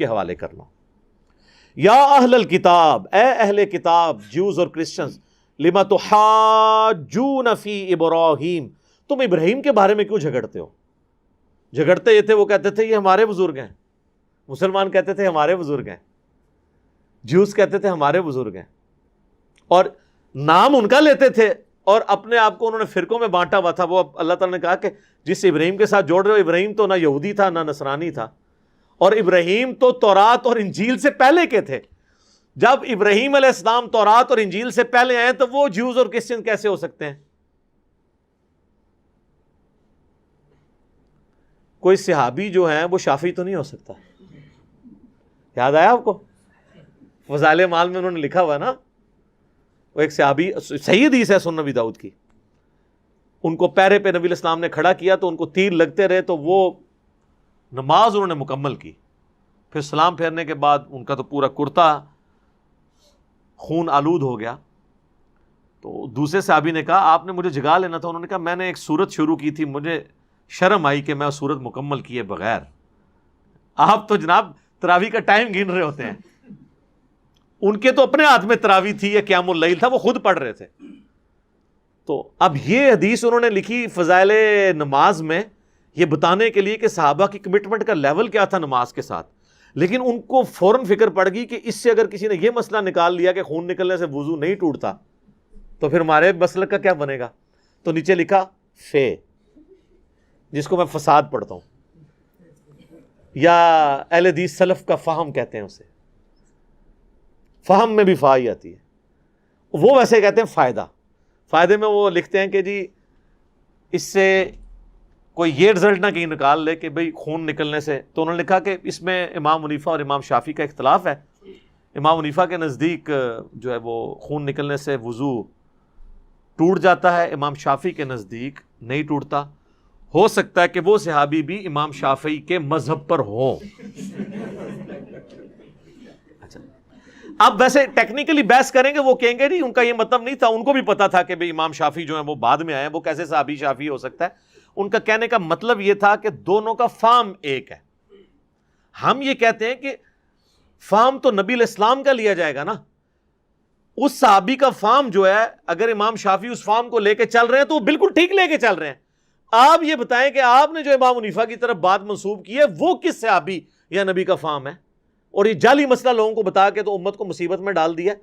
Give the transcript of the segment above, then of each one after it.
کے حوالے کرنا. یا اہل الکتاب، اے اہل کتاب، جیوز اور کرسچنز، لما تحاجون فی ابراہیم، تم ابراہیم کے بارے میں کیوں جھگڑتے ہو؟ جھگڑتے یہ تھے، وہ کہتے تھے یہ ہمارے بزرگ ہیں، مسلمان کہتے تھے ہمارے بزرگ ہیں، جیوز کہتے تھے ہمارے بزرگ ہیں، اور نام ان کا لیتے تھے اور اپنے آپ کو انہوں نے فرقوں میں بانٹا ہوا تھا. وہ اللہ تعالیٰ نے کہا کہ جس ابراہیم کے ساتھ جوڑ رہے ہو، ابراہیم تو نہ یہودی تھا نہ نصرانی تھا، اور ابراہیم تو تورات اور انجیل سے پہلے کے تھے. جب ابراہیم علیہ السلام تورات اور انجیل سے پہلے آئے تو وہ جیوز اور کرسچن کیسے ہو سکتے ہیں؟ کوئی صحابی جو ہیں وہ شافعی تو نہیں ہو سکتا. یاد آیا آپ کو؟ فضائل اعمال میں انہوں نے لکھا ہوا نا، وہ ایک صحابی، صحیح حدیث ہے سنن نبی داؤد کی، ان کو پیرے پہ نبی علیہ السلام نے کھڑا کیا تو ان کو تیر لگتے رہے، تو وہ نماز انہوں نے مکمل کی. پھر سلام پھیرنے کے بعد ان کا تو پورا کرتا خون آلود ہو گیا. تو دوسرے صحابی نے کہا آپ نے مجھے جگا لینا تھا. انہوں نے کہا میں نے ایک سورت شروع کی تھی، مجھے شرم آئی کہ میں سورت مکمل کیے بغیر. آپ تو جناب تراویح کا ٹائم گن رہے ہوتے ہیں، ان کے تو اپنے ہاتھ میں تراویح تھی یا قیام اللیل تھا، وہ خود پڑھ رہے تھے. تو اب یہ حدیث انہوں نے لکھی فضائل نماز میں، یہ بتانے کے لیے کہ صحابہ کی کمٹمنٹ کا لیول کیا تھا نماز کے ساتھ. لیکن ان کو فوراً فکر پڑ گئی کہ اس سے اگر کسی نے یہ مسئلہ نکال لیا کہ خون نکلنے سے وضو نہیں ٹوٹتا تو پھر ہمارے مسلک کا کیا بنے گا. تو نیچے لکھا فے، جس کو میں فساد پڑھتا ہوں، یا اہل حدیث سلف کا فہم کہتے ہیں اسے، فہم میں بھی فا ہی آتی ہے. وہ ویسے کہتے ہیں فائدہ. فائدے میں وہ لکھتے ہیں کہ جی اس سے کوئی یہ رزلٹ نہ کہیں نکال لے کہ بھئی خون نکلنے سے. تو انہوں نے لکھا کہ اس میں امام حنیفہ اور امام شافعی کا اختلاف ہے. امام حنیفہ کے نزدیک جو ہے وہ خون نکلنے سے وضو ٹوٹ جاتا ہے، امام شافعی کے نزدیک نہیں ٹوٹتا. ہو سکتا ہے کہ وہ صحابی بھی امام شافعی کے مذہب پر ہوں. اب ویسے ٹیکنیکلی بحث کریں گے، وہ کہیں گے نہیں ان کا یہ مطلب نہیں تھا، ان کو بھی پتا تھا کہ بھئی امام شافعی جو ہیں وہ بعد میں آئے، وہ کیسے صحابی شافعی ہو سکتا ہے. ان کا کہنے کا مطلب یہ تھا کہ دونوں کا فہم ایک ہے. ہم یہ کہتے ہیں کہ فہم تو نبی علیہ السلام کا لیا جائے گا نا. اس صحابی کا فہم جو ہے، اگر امام شافعی اس فہم کو لے کے چل رہے ہیں تو وہ بالکل ٹھیک لے کے چل رہے ہیں. آپ یہ بتائیں کہ آپ نے جو امام حنیفہ کی طرف بات منسوب کی ہے وہ کس صحابی یا نبی کا فہم ہے؟ اور یہ جعلی مسئلہ لوگوں کو بتا کے تو امت کو مصیبت میں ڈال دیا.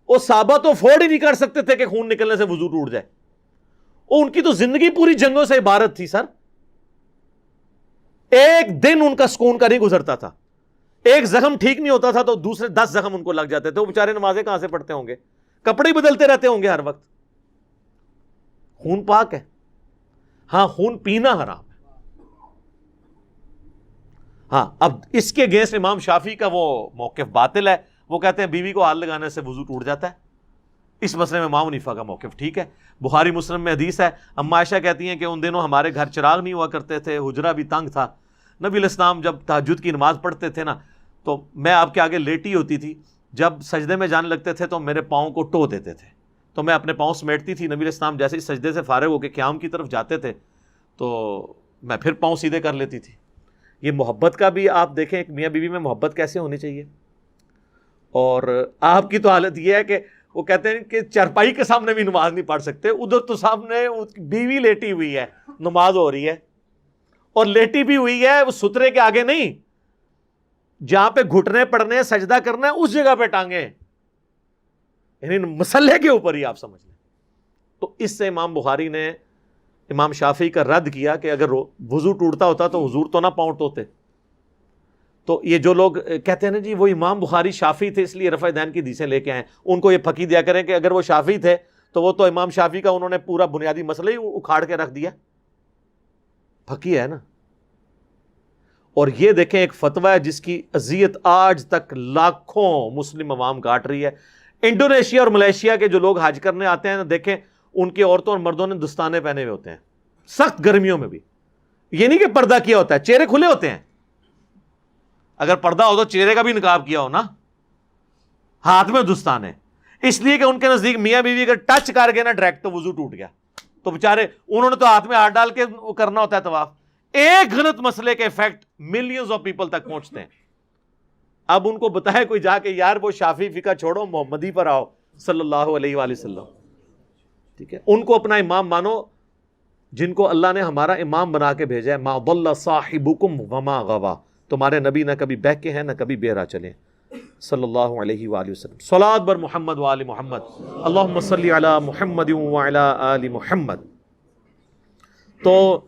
وہ صحابہ تو افورڈ ہی نہیں کر سکتے تھے کہ خون نکلنے سے وضو ٹوٹ جائے. ان کی تو زندگی پوری جنگوں سے عبارت تھی سر. ایک دن ان کا سکون کا نہیں گزرتا تھا. ایک زخم ٹھیک نہیں ہوتا تھا تو دوسرے 10 زخم ان کو لگ جاتے تھے. وہ بیچارے نمازیں کہاں سے پڑھتے ہوں گے؟ کپڑے ہی بدلتے رہتے ہوں گے ہر وقت. خون پاک ہے، ہاں خون پینا حرام ہے. ہاں اب اس کے اگینسٹ امام شافعی کا وہ موقف باطل ہے. وہ کہتے ہیں بیوی کو ہاتھ لگانے سے وضو ٹوٹ جاتا ہے. اس مسئلے میں امام حنیفہ کا موقف ٹھیک ہے. بخاری مسلم میں حدیث ہے، اما عائشہ کہتی ہیں کہ ان دنوں ہمارے گھر چراغ نہیں ہوا کرتے تھے، حجرہ بھی تنگ تھا. نبی علیہ السلام جب تہجد کی نماز پڑھتے تھے نا تو میں آپ کے آگے لیٹی ہوتی تھی. جب سجدے میں جانے لگتے تھے تو میرے پاؤں کو ٹو دیتے تھے تو میں اپنے پاؤں سمیٹتی تھی. نبی علیہ السلام جیسے ہی سجدے سے فارغ ہو کے قیام کی طرف جاتے تھے تو میں پھر پاؤں سیدھے کر لیتی تھی. یہ محبت کا بھی آپ دیکھیں ایک میاں بیوی میں محبت کیسے ہونی چاہیے. اور آپ کی تو حالت یہ ہے کہ وہ کہتے ہیں کہ چرپائی کے سامنے بھی نماز نہیں پڑھ سکتے. ادھر تو سامنے بیوی لیٹی ہوئی ہے، نماز ہو رہی ہے، اور لیٹی بھی ہوئی ہے وہ سترے کے آگے نہیں، جہاں پہ گھٹنے پڑنے سجدہ کرنا ہے اس جگہ پہ ٹانگیں، یعنی مسلح کے اوپر ہی آپ سمجھ لیں. تو اس سے امام بخاری نے امام شافعی کا رد کیا کہ اگر وضو ٹوٹتا ہوتا تو حضور تو نہ پاؤں ٹوتے. تو یہ جو لوگ کہتے ہیں نا جی وہ امام بخاری شافعی تھے اس لیے رفع دین کی حدیثیں لے کے آئے، ان کو یہ پھکی دیا کریں کہ اگر وہ شافعی تھے تو وہ تو امام شافعی کا انہوں نے پورا بنیادی مسئلہ ہی اکھاڑ کے رکھ دیا. پھکی ہے نا. اور یہ دیکھیں ایک فتویٰ ہے جس کی اذیت آج تک لاکھوں مسلم عوام کاٹ رہی ہے. انڈونیشیا اور ملیشیا کے جو لوگ حج کرنے آتے ہیں دیکھیں ان کی عورتوں اور مردوں نے دستانے پہنے ہوئے ہوتے ہیں سخت گرمیوں میں بھی. یہ نہیں کہ پردہ کیا ہوتا ہے، چہرے کھلے ہوتے ہیں. اگر پردہ ہو تو چہرے کا بھی نقاب کیا ہو نا. ہاتھ میں دستانے، اس لیے کہ ان کے نزدیک میاں بیوی اگر ٹچ کر گئے نا ڈائریکٹ تو وضو ٹوٹ گیا. تو بےچارے انہوں نے تو ہاتھ میں ہاتھ ڈال کے کرنا ہوتا ہے طواف. ایک غلط مسئلے کے افیکٹ ملینز آف پیپل تک پہنچتے ہیں. اب ان کو بتائے کوئی جا کے یار وہ شافعی فقہ چھوڑو محمدی پر آؤ صلی اللہ علیہ وآلہ وسلم. ٹھیک ہے, ان کو اپنا امام مانو جن کو اللہ نے ہمارا امام بنا کے بھیجا ہے. ما ضل صاحبکم وما غوا, تمہارے نبی نہ کبھی بہکے ہیں نہ کبھی بہرا چلے صلی اللہ علیہ وآلہ وسلم. صلاۃ بر محمد وآل محمد, اللہم صلی علی محمد وعلی آل محمد. تو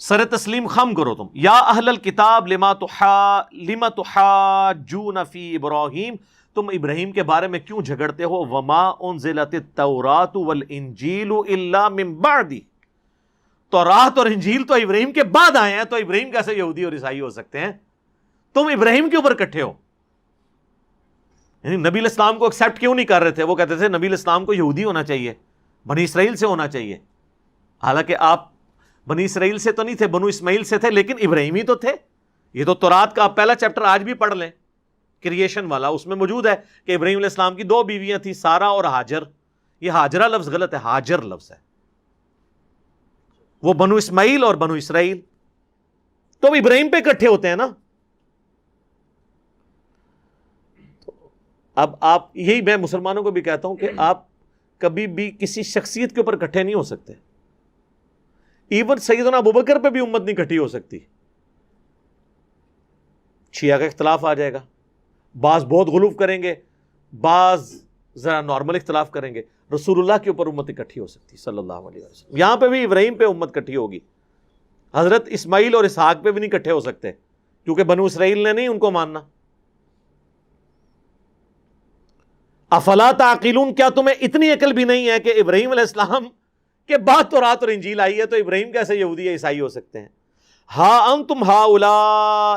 سر تسلیم خم کرو تم. یا اہل الکتاب لما تحاجون فی ابراہیم, تم ابراہیم کے بارے میں کیوں جھگڑتے ہو. وما انزلت التوراۃ والانجیل الا من بعدی, تورات اور انجیل تو ابراہیم کے بعد آئے ہیں, تو ابراہیم کیسے یہودی اور عیسائی ہو سکتے ہیں. تم ابراہیم کے اوپر کٹھے ہو. یعنی نبی علیہ السلام کو ایکسیپٹ کیوں نہیں کر رہے تھے. وہ کہتے تھے نبی علیہ السلام کو یہودی ہونا چاہیے, بنی اسرائیل سے ہونا چاہیے. حالانکہ آپ بنی اسرائیل سے تو نہیں تھے, بنو اسماعیل سے تھے, لیکن ابراہیمی تو تھے. یہ تو تورات کا آپ پہلا چیپٹر آج بھی پڑھ لیں, کریشن والا, اس میں موجود ہے کہ ابراہیم علیہ السلام کی 2 بیویاں تھیں, سارا اور ہاجر. یہ ہاجرہ لفظ غلط ہے, ہاجر لفظ ہے. وہ بنو اسماعیل اور بنو اسرائیل تو ابراہیم پہ اکٹھے ہوتے ہیں نا. اب آپ, یہی میں مسلمانوں کو بھی کہتا ہوں کہ آپ کبھی بھی کسی شخصیت کے اوپر اکٹھے نہیں ہو سکتے. ایون سیدنا ابوبکر پہ بھی امت نہیں اکٹھی ہو سکتی. شیعہ کا اختلاف آ جائے گا, بعض بہت غلو کریں گے, بعض ذرا نارمل اختلاف کریں گے. رسول اللہ کے اوپر امت اکٹھی ہو سکتی صلی اللہ علیہ وسلم. یہاں پہ بھی ابراہیم پہ امت اکٹھی ہوگی. حضرت اسماعیل اور اسحاق پہ بھی نہیں اکٹھے ہو سکتے, کیونکہ بنو اسرائیل نے نہیں ان کو ماننا. افلا تعقلون, کیا تمہیں اتنی عقل بھی نہیں ہے کہ ابراہیم علیہ السلام کے بعد تورات اور انجیل آئی ہے, تو ابراہیم کیسے یہودی یا عیسائی ہو سکتے ہیں. ہا انتم ہاؤلاء